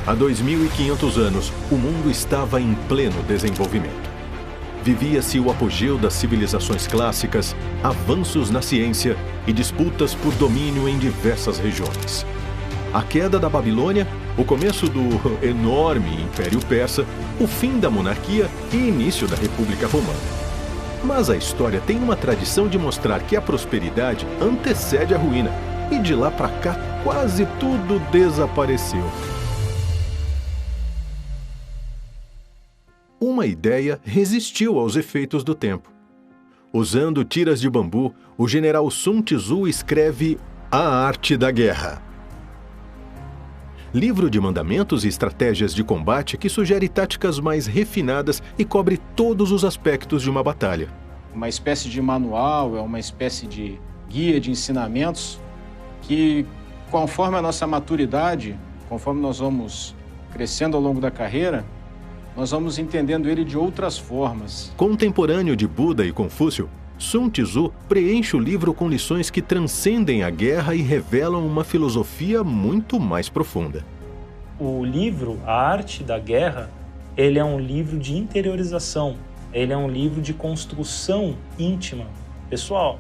Há 2.500 anos, o mundo estava em pleno desenvolvimento. Vivia-se o apogeu das civilizações clássicas, avanços na ciência e disputas por domínio em diversas regiões. A queda da Babilônia, o começo do enorme Império Persa, o fim da monarquia e início da República Romana. Mas a história tem uma tradição de mostrar que a prosperidade antecede a ruína, e de lá para cá quase tudo desapareceu. Uma ideia resistiu aos efeitos do tempo. Usando tiras de bambu, o general Sun Tzu escreve A Arte da Guerra. Livro de mandamentos e estratégias de combate que sugere táticas mais refinadas e cobre todos os aspectos de uma batalha. Uma espécie de manual, é uma espécie de guia de ensinamentos que, conforme a nossa maturidade, conforme nós vamos crescendo ao longo da carreira, nós vamos entendendo ele de outras formas. Contemporâneo de Buda e Confúcio, Sun Tzu preenche o livro com lições que transcendem a guerra e revelam uma filosofia muito mais profunda. O livro, A Arte da Guerra, ele é um livro de interiorização, ele é um livro de construção íntima, pessoal.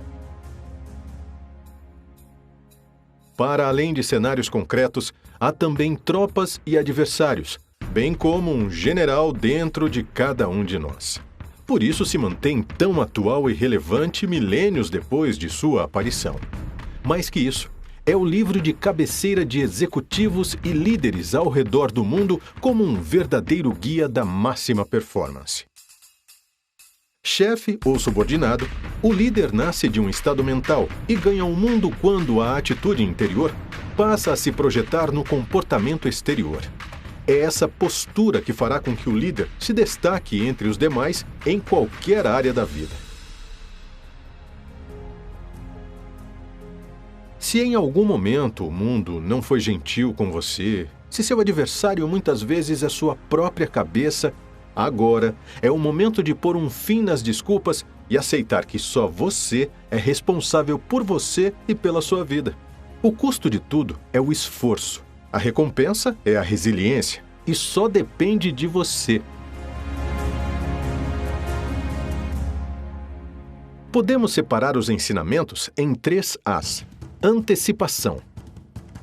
Para além de cenários concretos, há também tropas e adversários, bem como um general dentro de cada um de nós. Por isso se mantém tão atual e relevante milênios depois de sua aparição. Mais que isso, é o livro de cabeceira de executivos e líderes ao redor do mundo como um verdadeiro guia da máxima performance. Chefe ou subordinado, o líder nasce de um estado mental e ganha o mundo quando a atitude interior passa a se projetar no comportamento exterior. É essa postura que fará com que o líder se destaque entre os demais em qualquer área da vida. Se em algum momento o mundo não foi gentil com você, se seu adversário muitas vezes é sua própria cabeça, agora é o momento de pôr um fim nas desculpas e aceitar que só você é responsável por você e pela sua vida. O custo de tudo é o esforço. A recompensa é a resiliência e só depende de você. Podemos separar os ensinamentos em 3 As. Antecipação,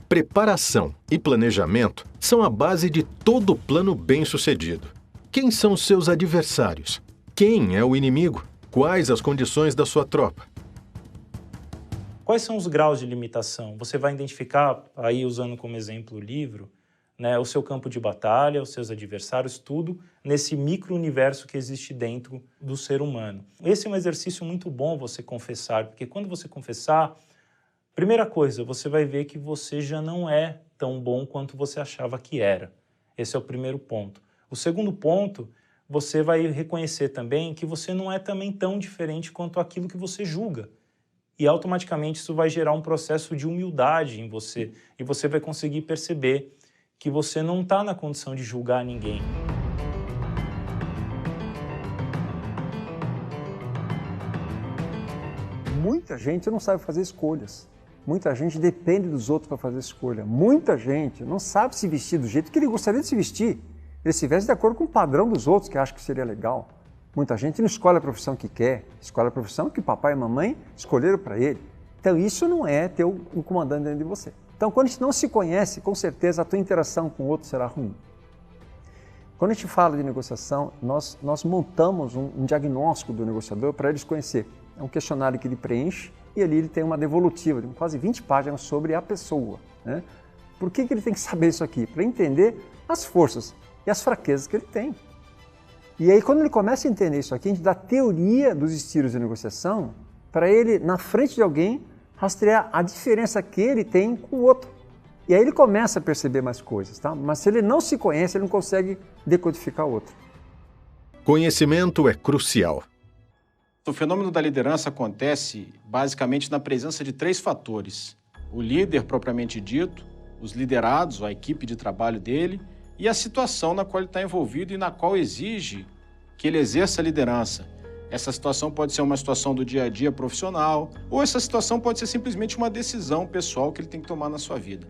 preparação e planejamento são a base de todo plano bem-sucedido. Quem são seus adversários? Quem é o inimigo? Quais as condições da sua tropa? Quais são os graus de limitação? Você vai identificar, aí usando como exemplo o livro, né, o seu campo de batalha, os seus adversários, tudo nesse micro-universo que existe dentro do ser humano. Esse é um exercício muito bom você confessar, porque quando você confessar, primeira coisa, você vai ver que você já não é tão bom quanto você achava que era. Esse é o primeiro ponto. O segundo ponto, você vai reconhecer também que você não é também tão diferente quanto aquilo que você julga. E automaticamente isso vai gerar um processo de humildade em você. E você vai conseguir perceber que você não está na condição de julgar ninguém. Muita gente não sabe fazer escolhas. Muita gente depende dos outros para fazer escolha. Muita gente não sabe se vestir do jeito que ele gostaria de se vestir. Ele se veste de acordo com o padrão dos outros, que acha que seria legal. Muita gente não escolhe a profissão que quer, escolhe a profissão que papai e mamãe escolheram para ele. Então isso não é ter um comandante dentro de você. Então quando a gente não se conhece, com certeza a tua interação com o outro será ruim. Quando a gente fala de negociação, nós montamos um diagnóstico do negociador para ele se conhecer. É um questionário que ele preenche e ali ele tem uma devolutiva de quase 20 páginas sobre a pessoa, né? Por que ele tem que saber isso aqui? Para entender as forças e as fraquezas que ele tem. E aí, quando ele começa a entender isso aqui, a gente dá teoria dos estilos de negociação para ele, na frente de alguém, rastrear a diferença que ele tem com o outro. E aí ele começa a perceber mais coisas, tá? Mas se ele não se conhece, ele não consegue decodificar o outro. Conhecimento é crucial. O fenômeno da liderança acontece basicamente na presença de 3 fatores. O líder propriamente dito, os liderados, a equipe de trabalho dele, e a situação na qual ele está envolvido e na qual exige que ele exerça a liderança. Essa situação pode ser uma situação do dia a dia profissional, ou essa situação pode ser simplesmente uma decisão pessoal que ele tem que tomar na sua vida.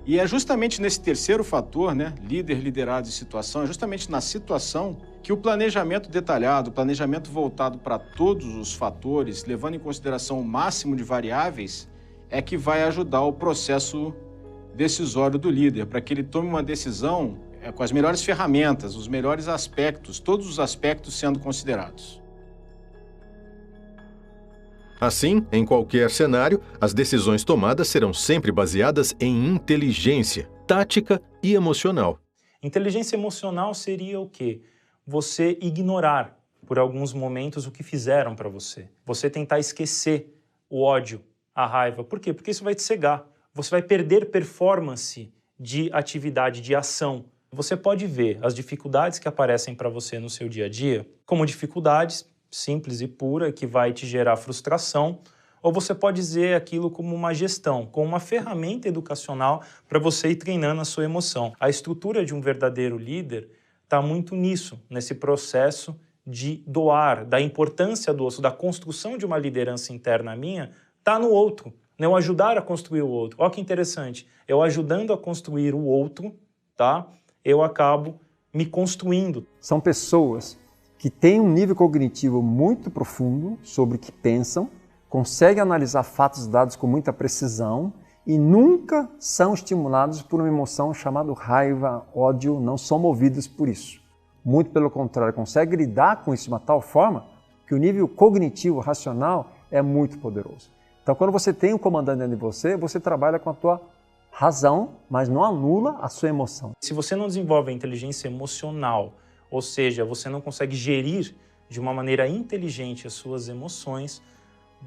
E é justamente nesse terceiro fator, né, líder, liderado e situação, é justamente na situação que o planejamento detalhado, o planejamento voltado para todos os fatores, levando em consideração o máximo de variáveis, é que vai ajudar o processo decisório do líder, para que ele tome uma decisão com as melhores ferramentas, os melhores aspectos, todos os aspectos sendo considerados. Assim, em qualquer cenário, as decisões tomadas serão sempre baseadas em inteligência, tática e emocional. Inteligência emocional seria o quê? Você ignorar por alguns momentos o que fizeram para você. Você tentar esquecer o ódio, a raiva. Por quê? Porque isso vai te cegar. Você vai perder performance de atividade, de ação. Você pode ver as dificuldades que aparecem para você no seu dia a dia como dificuldades simples e pura, que vai te gerar frustração, ou você pode dizer aquilo como uma gestão, como uma ferramenta educacional para você ir treinando a sua emoção. A estrutura de um verdadeiro líder está muito nisso, nesse processo de doar, da importância do outro, da construção de uma liderança interna minha, está no outro, né? Eu ajudar a construir o outro. Olha que interessante, eu ajudando a construir o outro, tá? Eu acabo me construindo. São pessoas que têm um nível cognitivo muito profundo sobre o que pensam, conseguem analisar fatos e dados com muita precisão e nunca são estimulados por uma emoção chamada raiva, ódio, não são movidos por isso. Muito pelo contrário, conseguem lidar com isso de uma tal forma que o nível cognitivo, racional, é muito poderoso. Então, quando você tem um comandante dentro de você, você trabalha com a tua razão, mas não anula a sua emoção. Se você não desenvolve a inteligência emocional, ou seja, você não consegue gerir de uma maneira inteligente as suas emoções,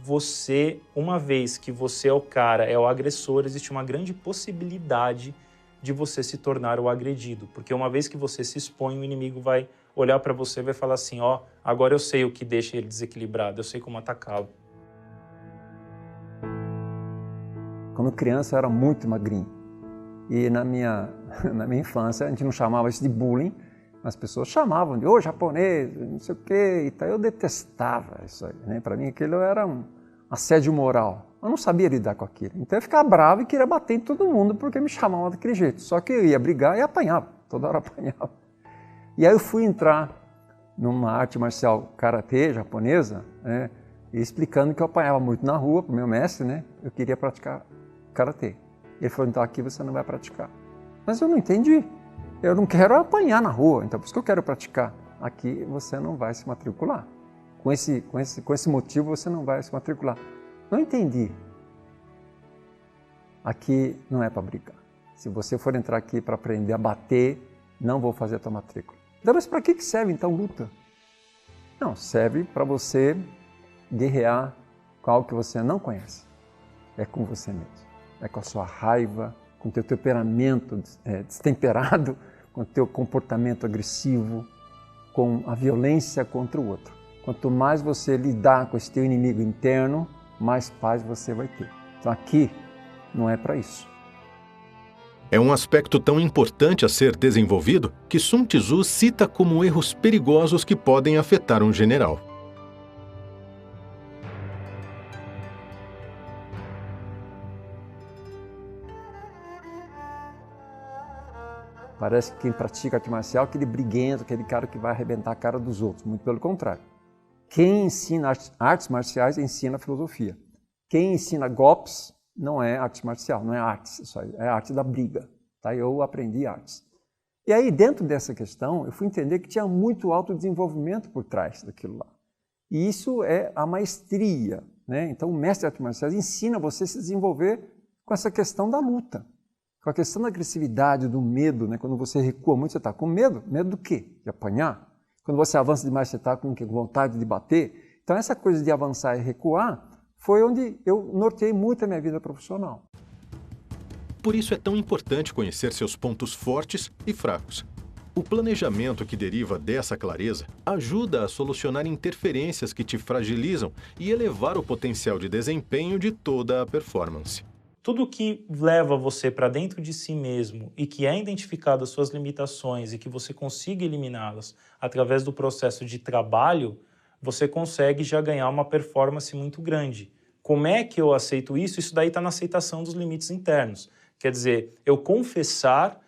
você, uma vez que você é o cara, é o agressor, existe uma grande possibilidade de você se tornar o agredido. Porque uma vez que você se expõe, o inimigo vai olhar para você e vai falar assim, ó, agora eu sei o que deixa ele desequilibrado, eu sei como atacá-lo. Quando criança eu era muito magrinho. E na minha infância a gente não chamava isso de bullying, as pessoas chamavam de japonês, não sei o quê, e tal. Eu detestava isso aí, né? Para mim aquilo era um assédio moral. Eu não sabia lidar com aquilo. Então eu ficava bravo e queria bater em todo mundo porque me chamavam daquele jeito. Só que eu ia brigar e apanhava, toda hora apanhava. E aí eu fui entrar numa arte marcial karatê japonesa, né? E explicando que eu apanhava muito na rua para o meu mestre, né? Eu queria praticar karatê. Ele falou, então aqui você não vai praticar. Mas eu não entendi. Eu não quero apanhar na rua, então por isso que eu quero praticar. Aqui você não vai se matricular. Com esse motivo você não vai se matricular. Não entendi. Aqui não é para brigar. Se você for entrar aqui para aprender a bater, não vou fazer a tua matrícula. Então, mas para que serve então luta? Não, serve para você guerrear com algo que você não conhece. É com você mesmo. É com a sua raiva, com o teu temperamento destemperado, com o teu comportamento agressivo, com a violência contra o outro. Quanto mais você lidar com esse teu inimigo interno, mais paz você vai ter. Então aqui não é para isso. É um aspecto tão importante a ser desenvolvido que Sun Tzu cita como erros perigosos que podem afetar um general. Parece que quem pratica arte marcial é aquele briguento, aquele cara que vai arrebentar a cara dos outros. Muito pelo contrário. Quem ensina artes marciais ensina filosofia. Quem ensina golpes não é arte marcial, não é artes, isso aí, é arte da briga. Tá? Eu aprendi artes. E aí, dentro dessa questão, eu fui entender que tinha muito autodesenvolvimento por trás daquilo lá. E isso é a maestria, né? Então, o mestre de artes marciais ensina você a se desenvolver com essa questão da luta. Com a questão da agressividade, do medo, né? Quando você recua muito, você está com medo. Medo do quê? De apanhar. Quando você avança demais, você está com vontade de bater. Então, essa coisa de avançar e recuar foi onde eu norteei muito a minha vida profissional. Por isso é tão importante conhecer seus pontos fortes e fracos. O planejamento que deriva dessa clareza ajuda a solucionar interferências que te fragilizam e elevar o potencial de desempenho de toda a performance. Tudo que leva você para dentro de si mesmo e que é identificado as suas limitações e que você consiga eliminá-las através do processo de trabalho, você consegue já ganhar uma performance muito grande. Como é que eu aceito isso? Isso daí está na aceitação dos limites internos. Quer dizer, eu confessar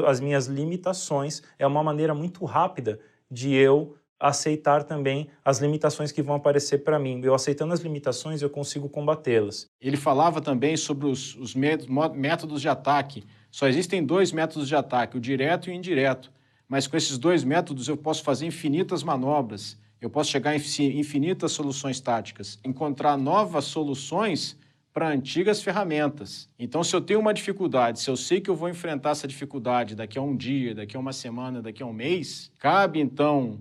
as minhas limitações é uma maneira muito rápida de eu aceitar também as limitações que vão aparecer para mim. Eu aceitando as limitações, eu consigo combatê-las. Ele falava também sobre os métodos de ataque. Só existem 2 métodos de ataque, o direto e o indireto. Mas com esses 2 métodos eu posso fazer infinitas manobras, eu posso chegar a infinitas soluções táticas, encontrar novas soluções para antigas ferramentas. Então, se eu tenho uma dificuldade, se eu sei que eu vou enfrentar essa dificuldade daqui a um dia, daqui a uma semana, daqui a um mês, cabe então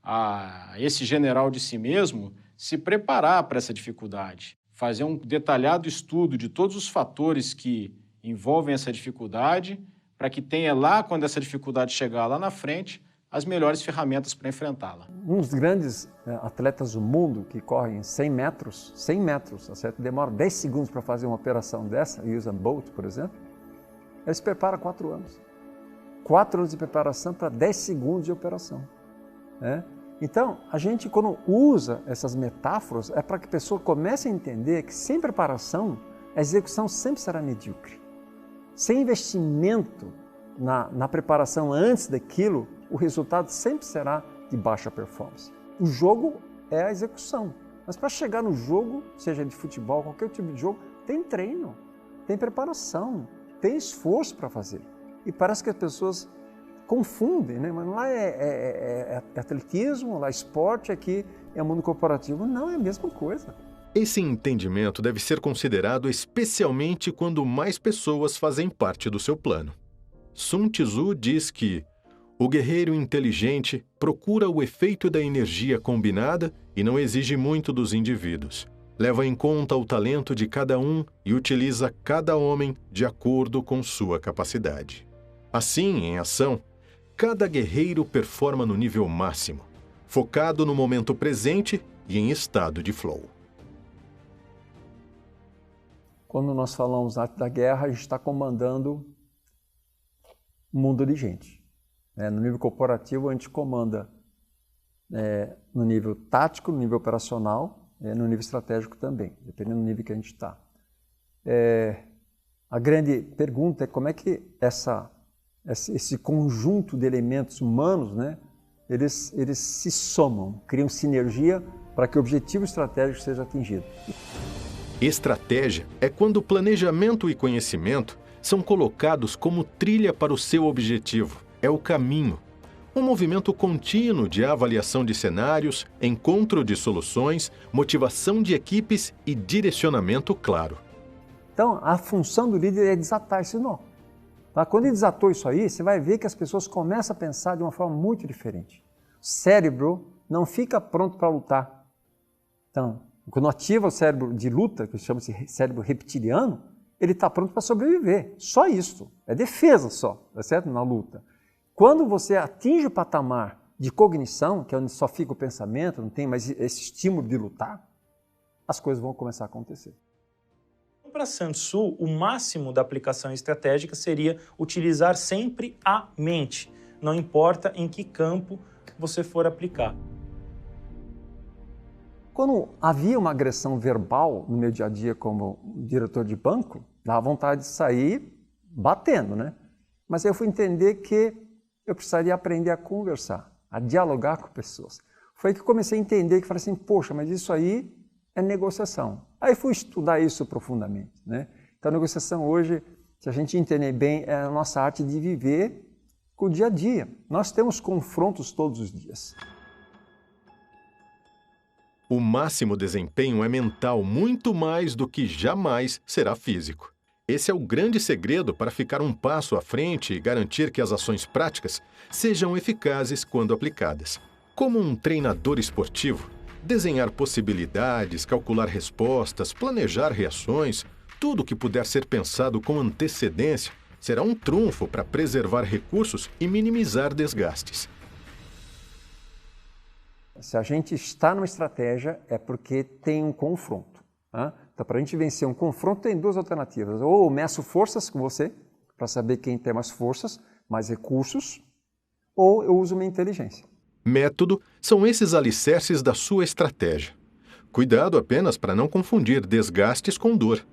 a esse general de si mesmo se preparar para essa dificuldade, fazer um detalhado estudo de todos os fatores que envolvem essa dificuldade, para que tenha lá, quando essa dificuldade chegar lá na frente, as melhores ferramentas para enfrentá-la. Um dos grandes atletas do mundo que correm 100 metros, tá certo? Demora 10 segundos para fazer uma operação dessa, Usain Bolt, por exemplo, ele se prepara 4 anos. 4 anos de preparação para 10 segundos de operação. Né? Então, a gente, quando usa essas metáforas, é para que a pessoa comece a entender que sem preparação, a execução sempre será medíocre. Sem investimento na preparação antes daquilo, o resultado sempre será de baixa performance. O jogo é a execução, mas para chegar no jogo, seja de futebol, qualquer tipo de jogo, tem treino, tem preparação, tem esforço para fazer. E parece que as pessoas confundem, né? Mas lá é atletismo, lá é esporte, aqui é mundo corporativo. Não, é a mesma coisa. Esse entendimento deve ser considerado especialmente quando mais pessoas fazem parte do seu plano. Sun Tzu diz que o guerreiro inteligente procura o efeito da energia combinada e não exige muito dos indivíduos. Leva em conta o talento de cada um e utiliza cada homem de acordo com sua capacidade. Assim, em ação, cada guerreiro performa no nível máximo, focado no momento presente e em estado de flow. Quando nós falamos na arte da guerra, a gente está comandando um mundo de gente. No nível corporativo, a gente comanda no nível tático, no nível operacional, no nível estratégico também, dependendo do nível que a gente está. A grande pergunta é como é que esse conjunto de elementos humanos, né, eles se somam, criam sinergia para que o objetivo estratégico seja atingido. Estratégia é quando planejamento e conhecimento são colocados como trilha para o seu objetivo. É o caminho. Um movimento contínuo de avaliação de cenários, encontro de soluções, motivação de equipes e direcionamento claro. Então, a função do líder é desatar esse nó. Tá? Quando ele desatou isso aí, você vai ver que as pessoas começam a pensar de uma forma muito diferente. O cérebro não fica pronto para lutar. Então, quando ativa o cérebro de luta, que chama-se cérebro reptiliano, ele está pronto para sobreviver. Só isso. É defesa só, tá certo? Na luta. Quando você atinge o patamar de cognição, que é onde só fica o pensamento, não tem mais esse estímulo de lutar, as coisas vão começar a acontecer. Para Sun Tzu, o máximo da aplicação estratégica seria utilizar sempre a mente, não importa em que campo você for aplicar. Quando havia uma agressão verbal no meu dia a dia como diretor de banco, dava vontade de sair batendo, né? Mas eu fui entender que eu precisaria aprender a conversar, a dialogar com pessoas. Foi que eu comecei a entender que falei assim, poxa, mas isso aí é negociação. Aí fui estudar isso profundamente, né? Então a negociação hoje, se a gente entender bem, é a nossa arte de viver com o dia a dia. Nós temos confrontos todos os dias. O máximo desempenho é mental muito mais do que jamais será físico. Esse é o grande segredo para ficar um passo à frente e garantir que as ações práticas sejam eficazes quando aplicadas. Como um treinador esportivo, desenhar possibilidades, calcular respostas, planejar reações, tudo que puder ser pensado com antecedência será um trunfo para preservar recursos e minimizar desgastes. Se a gente está numa estratégia, é porque tem um confronto. Tá? Então, para a gente vencer um confronto, tem 2 alternativas. Ou eu meço forças com você, para saber quem tem mais forças, mais recursos, ou eu uso minha inteligência. Método são esses alicerces da sua estratégia. Cuidado apenas para não confundir desgastes com dor.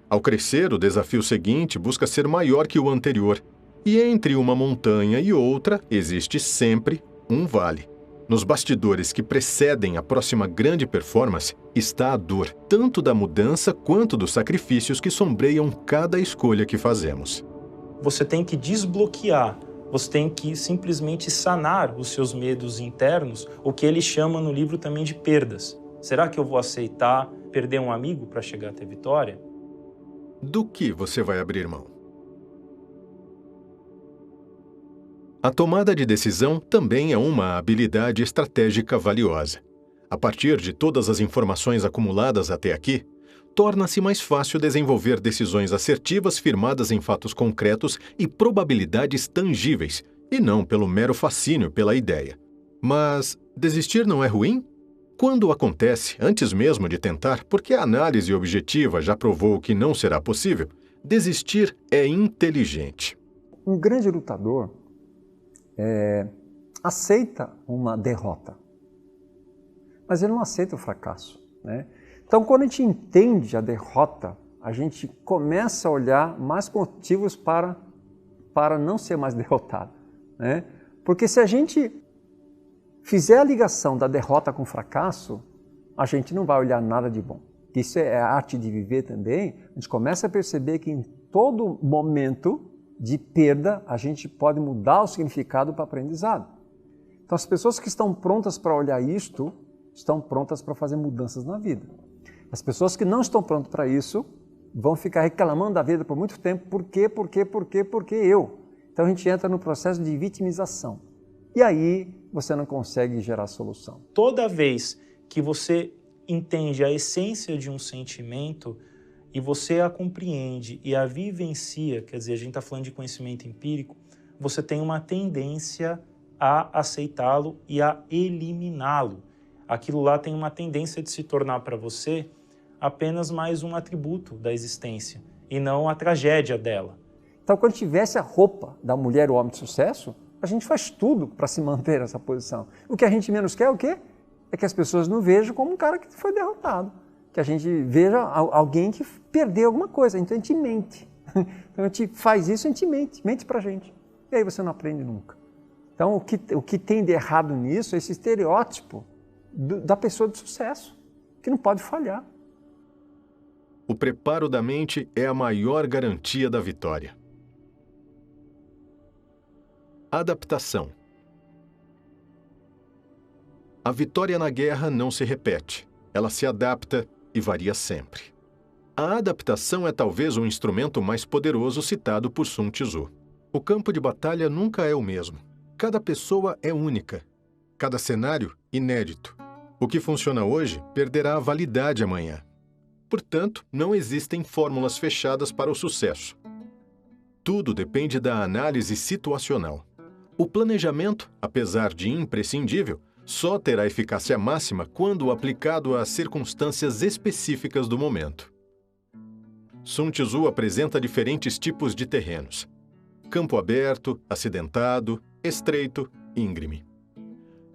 Ao crescer, o desafio seguinte busca ser maior que o anterior. E entre uma montanha e outra, existe sempre um vale. Nos bastidores que precedem a próxima grande performance está a dor, tanto da mudança quanto dos sacrifícios que sombreiam cada escolha que fazemos. Você tem que desbloquear, você tem que simplesmente sanar os seus medos internos, o que ele chama no livro também de perdas. Será que eu vou aceitar perder um amigo para chegar até a vitória? Do que você vai abrir mão? A tomada de decisão também é uma habilidade estratégica valiosa. A partir de todas as informações acumuladas até aqui, torna-se mais fácil desenvolver decisões assertivas firmadas em fatos concretos e probabilidades tangíveis, e não pelo mero fascínio pela ideia. Mas desistir não é ruim? Quando acontece, antes mesmo de tentar, porque a análise objetiva já provou que não será possível, desistir é inteligente. Um grande lutador aceita uma derrota, mas ele não aceita o fracasso, né? Então, quando a gente entende a derrota, a gente começa a olhar mais motivos para não ser mais derrotado, né? Porque se a gente fizer a ligação da derrota com o fracasso, a gente não vai olhar nada de bom. Isso é a arte de viver também. A gente começa a perceber que em todo momento de perda, a gente pode mudar o significado para aprendizado. Então, as pessoas que estão prontas para olhar isto, estão prontas para fazer mudanças na vida. As pessoas que não estão prontas para isso, vão ficar reclamando da vida por muito tempo. Por quê? Porque eu. Então, a gente entra no processo de vitimização. E aí, você não consegue gerar solução. Toda vez que você entende a essência de um sentimento e você a compreende e a vivencia, quer dizer, a gente está falando de conhecimento empírico, você tem uma tendência a aceitá-lo e a eliminá-lo. Aquilo lá tem uma tendência de se tornar para você apenas mais um atributo da existência e não a tragédia dela. Então, quando tivesse a roupa da mulher ou homem de sucesso, a gente faz tudo para se manter nessa posição. O que a gente menos quer é o quê? É que as pessoas não vejam como um cara que foi derrotado. Que a gente veja alguém que perdeu alguma coisa. Então a gente mente. Então a gente faz isso, a gente mente pra gente. E aí você não aprende nunca. Então o que tem de errado nisso é esse estereótipo da pessoa de sucesso, que não pode falhar. O preparo da mente é a maior garantia da vitória. Adaptação. A vitória na guerra não se repete. Ela se adapta e varia sempre. A adaptação é talvez o instrumento mais poderoso citado por Sun Tzu. O campo de batalha nunca é o mesmo. Cada pessoa é única. Cada cenário, inédito. O que funciona hoje perderá a validade amanhã. Portanto, não existem fórmulas fechadas para o sucesso. Tudo depende da análise situacional. O planejamento, apesar de imprescindível, só terá eficácia máxima quando aplicado às circunstâncias específicas do momento. Sun Tzu apresenta diferentes tipos de terrenos: campo aberto, acidentado, estreito, íngreme.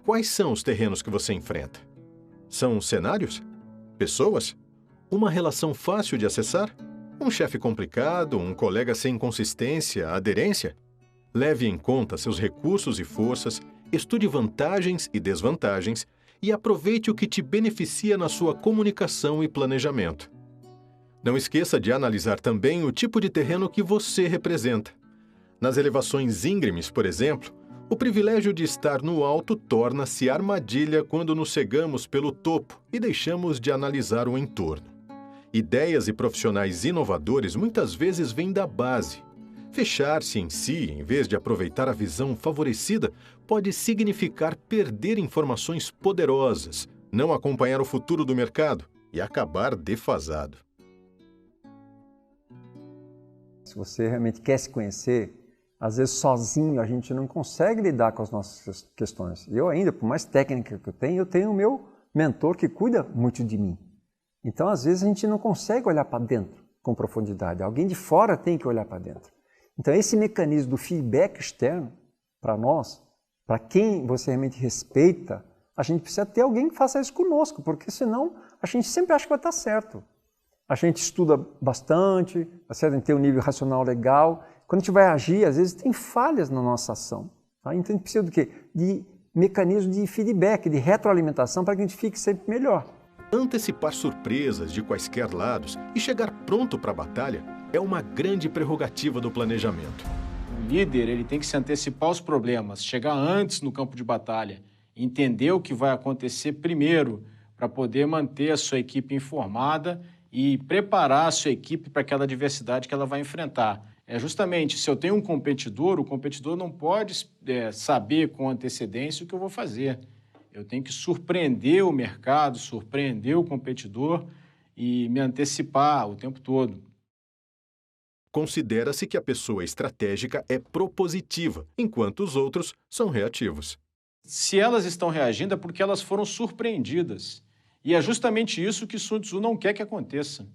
Quais são os terrenos que você enfrenta? São cenários? Pessoas? Uma relação fácil de acessar? Um chefe complicado? Um colega sem consistência, aderência? Leve em conta seus recursos e forças, estude vantagens e desvantagens e aproveite o que te beneficia na sua comunicação e planejamento. Não esqueça de analisar também o tipo de terreno que você representa. Nas elevações íngremes, por exemplo, o privilégio de estar no alto torna-se armadilha quando nos cegamos pelo topo e deixamos de analisar o entorno. Ideias e profissionais inovadores muitas vezes vêm da base. Fechar-se em si, em vez de aproveitar a visão favorecida, pode significar perder informações poderosas, não acompanhar o futuro do mercado e acabar defasado. Se você realmente quer se conhecer, às vezes sozinho a gente não consegue lidar com as nossas questões. Eu ainda, por mais técnica que eu tenho o meu mentor que cuida muito de mim. Então, às vezes, a gente não consegue olhar para dentro com profundidade. Alguém de fora tem que olhar para dentro. Então, esse mecanismo do feedback externo, para nós, para quem você realmente respeita, a gente precisa ter alguém que faça isso conosco, porque senão a gente sempre acha que vai estar certo. A gente estuda bastante, a gente tem um nível racional legal. Quando a gente vai agir, às vezes tem falhas na nossa ação. Tá? Então a gente precisa do quê? De mecanismo de feedback, de retroalimentação, para que a gente fique sempre melhor. Antecipar surpresas de quaisquer lados e chegar pronto para a batalha é uma grande prerrogativa do planejamento. O líder ele tem que se antecipar aos problemas, chegar antes no campo de batalha, entender o que vai acontecer primeiro, para poder manter a sua equipe informada e preparar a sua equipe para aquela adversidade que ela vai enfrentar. Justamente, se eu tenho um competidor, o competidor não pode saber com antecedência o que eu vou fazer. Eu tenho que surpreender o mercado, surpreender o competidor e me antecipar o tempo todo. Considera-se que a pessoa estratégica é propositiva, enquanto os outros são reativos. Se elas estão reagindo é porque elas foram surpreendidas. E é justamente isso que Sun Tzu não quer que aconteça.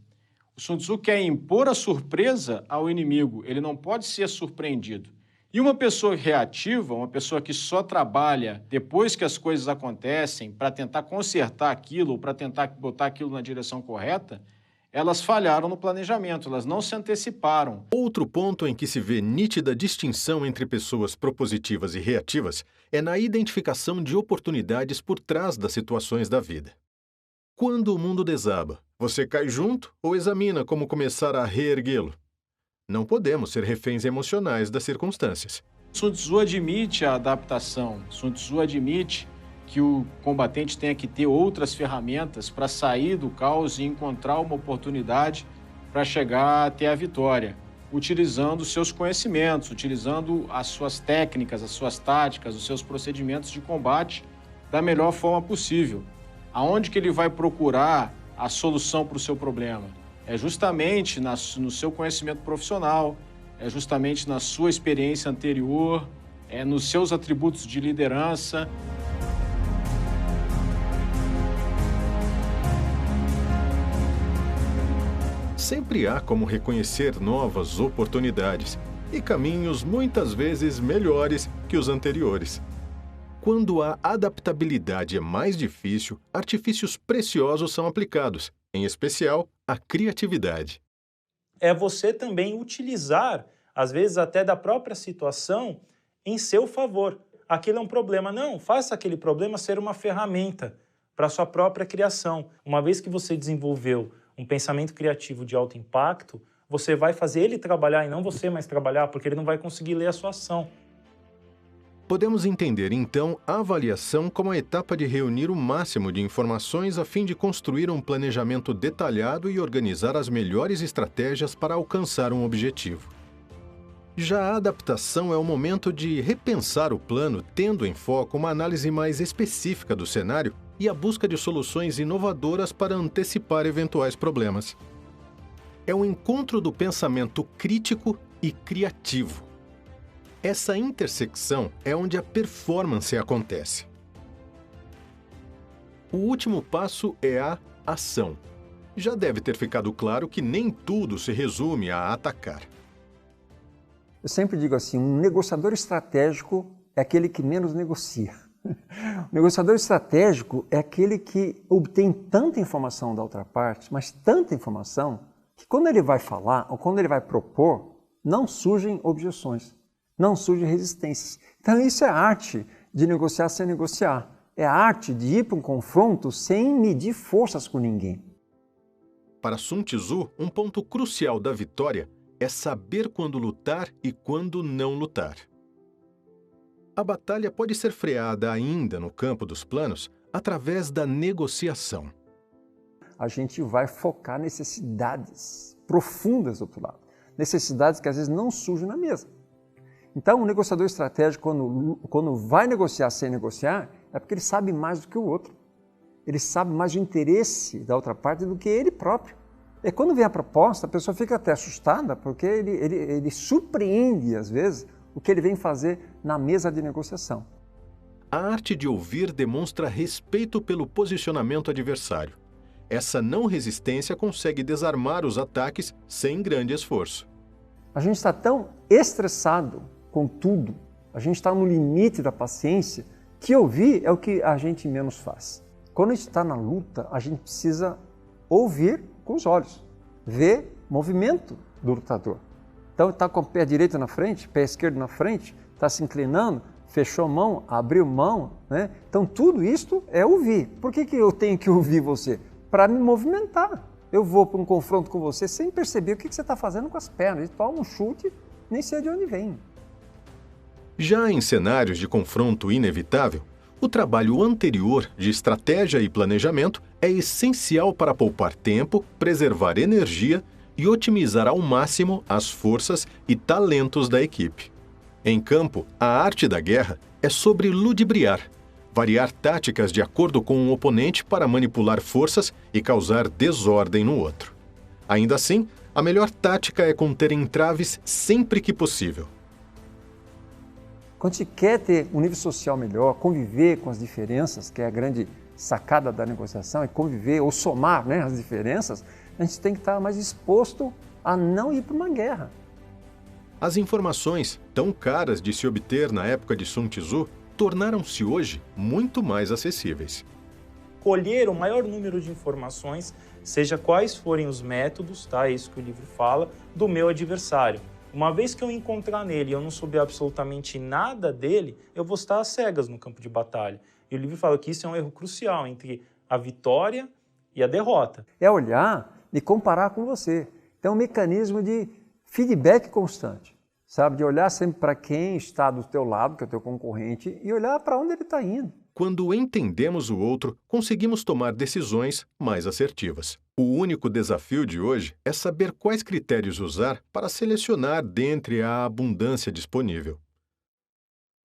O Sun Tzu quer impor a surpresa ao inimigo, ele não pode ser surpreendido. E uma pessoa reativa, uma pessoa que só trabalha depois que as coisas acontecem para tentar consertar aquilo, ou para tentar botar aquilo na direção correta, elas falharam no planejamento, elas não se anteciparam. Outro ponto em que se vê nítida distinção entre pessoas propositivas e reativas é na identificação de oportunidades por trás das situações da vida. Quando o mundo desaba, você cai junto ou examina como começar a reerguê-lo? Não podemos ser reféns emocionais das circunstâncias. Sun Tzu admite a adaptação, Sun Tzu admite que o combatente tenha que ter outras ferramentas para sair do caos e encontrar uma oportunidade para chegar até a vitória, utilizando seus conhecimentos, utilizando as suas técnicas, as suas táticas, os seus procedimentos de combate da melhor forma possível. Aonde que ele vai procurar a solução para o seu problema? É justamente no seu conhecimento profissional, é justamente na sua experiência anterior, é nos seus atributos de liderança. Sempre há como reconhecer novas oportunidades e caminhos muitas vezes melhores que os anteriores. Quando a adaptabilidade é mais difícil, artifícios preciosos são aplicados, em especial a criatividade. É você também utilizar, às vezes até da própria situação, em seu favor. Aquilo é um problema. Não, faça aquele problema ser uma ferramenta para a sua própria criação. Uma vez que você desenvolveu um pensamento criativo de alto impacto, você vai fazer ele trabalhar e não você mais trabalhar, porque ele não vai conseguir ler a sua ação. Podemos entender, então, a avaliação como a etapa de reunir o máximo de informações a fim de construir um planejamento detalhado e organizar as melhores estratégias para alcançar um objetivo. Já a adaptação é o momento de repensar o plano, tendo em foco uma análise mais específica do cenário e a busca de soluções inovadoras para antecipar eventuais problemas. É o encontro do pensamento crítico e criativo. Essa intersecção é onde a performance acontece. O último passo é a ação. Já deve ter ficado claro que nem tudo se resume a atacar. Eu sempre digo assim, um negociador estratégico é aquele que menos negocia. O negociador estratégico é aquele que obtém tanta informação da outra parte, mas tanta informação, que quando ele vai falar ou quando ele vai propor, não surgem objeções. Não surgem resistências. Então isso é a arte de negociar sem negociar. É a arte de ir para um confronto sem medir forças com ninguém. Para Sun Tzu, um ponto crucial da vitória é saber quando lutar e quando não lutar. A batalha pode ser freada ainda no campo dos planos através da negociação. A gente vai focar necessidades profundas do outro lado. Necessidades que às vezes não surgem na mesa. Então, o negociador estratégico, quando vai negociar sem negociar, é porque ele sabe mais do que o outro. Ele sabe mais do interesse da outra parte do que ele próprio. E quando vem a proposta, a pessoa fica até assustada, porque ele surpreende, às vezes, o que ele vem fazer na mesa de negociação. A arte de ouvir demonstra respeito pelo posicionamento adversário. Essa não resistência consegue desarmar os ataques sem grande esforço. A gente está tão estressado com tudo, A gente está no limite da paciência, que ouvir é o que a gente menos faz. Quando a gente está na luta, a gente precisa ouvir com os olhos, ver movimento do lutador. Então está com o pé direito na frente, pé esquerdo na frente, está se inclinando, fechou a mão, abriu mão, né? Então tudo isso é ouvir. Por que eu tenho que ouvir você? Para me movimentar. Eu vou para um confronto com você sem perceber o que você está fazendo com as pernas. E toma um chute, nem sei de onde vem. Já em cenários de confronto inevitável, o trabalho anterior de estratégia e planejamento é essencial para poupar tempo, preservar energia e otimizar ao máximo as forças e talentos da equipe. Em campo, a arte da guerra é sobre ludibriar, variar táticas de acordo com o oponente para manipular forças e causar desordem no outro. Ainda assim, a melhor tática é conter entraves sempre que possível. Quando a gente quer ter um nível social melhor, conviver com as diferenças, que é a grande sacada da negociação, é conviver ou somar, né, as diferenças, a gente tem que estar mais exposto a não ir para uma guerra. As informações, tão caras de se obter na época de Sun Tzu, tornaram-se hoje muito mais acessíveis. Colher o maior número de informações, seja quais forem os métodos, tá? É isso que o livro fala, do meu adversário. Uma vez que eu encontrar nele e eu não souber absolutamente nada dele, eu vou estar às cegas no campo de batalha. E o livro fala que isso é um erro crucial entre a vitória e a derrota. É olhar e comparar com você. Então, um mecanismo de feedback constante, sabe? De olhar sempre para quem está do teu lado, que é o teu concorrente, e olhar para onde ele está indo. Quando entendemos o outro, conseguimos tomar decisões mais assertivas. O único desafio de hoje é saber quais critérios usar para selecionar dentre a abundância disponível.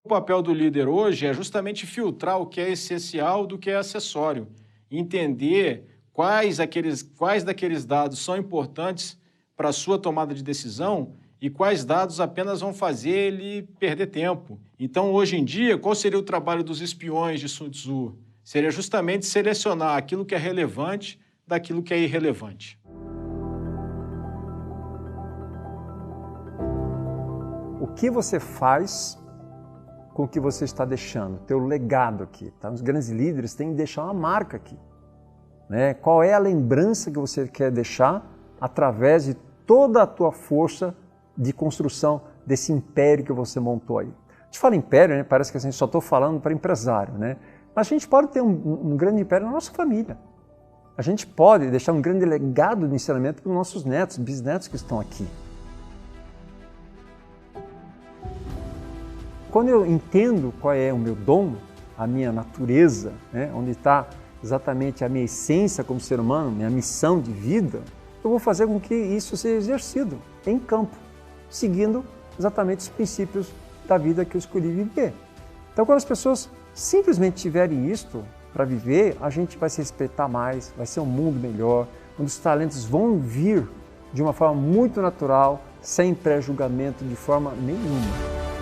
O papel do líder hoje é justamente filtrar o que é essencial do que é acessório, entender quais daqueles dados são importantes para a sua tomada de decisão e quais dados apenas vão fazer ele perder tempo. Então, hoje em dia, qual seria o trabalho dos espiões de Sun Tzu? Seria justamente selecionar aquilo que é relevante daquilo que é irrelevante. O que você faz com o que você está deixando? Teu legado aqui. Tá? Os grandes líderes têm que deixar uma marca aqui. Né? Qual é a lembrança que você quer deixar através de toda a tua força de construção desse império que você montou aí? A gente fala império, né? Parece que assim, só estou falando para empresário, né? Mas a gente pode ter um grande império na nossa família. A gente pode deixar um grande legado de ensinamento para os nossos netos, bisnetos que estão aqui. Quando eu entendo qual é o meu dom, a minha natureza, né? Onde está exatamente a minha essência como ser humano, minha missão de vida, eu vou fazer com que isso seja exercido em campo, seguindo exatamente os princípios da vida que eu escolhi viver. Então, quando as pessoas simplesmente tiverem isto para viver, a gente vai se respeitar mais, vai ser um mundo melhor, onde os talentos vão vir de uma forma muito natural, sem pré-julgamento de forma nenhuma.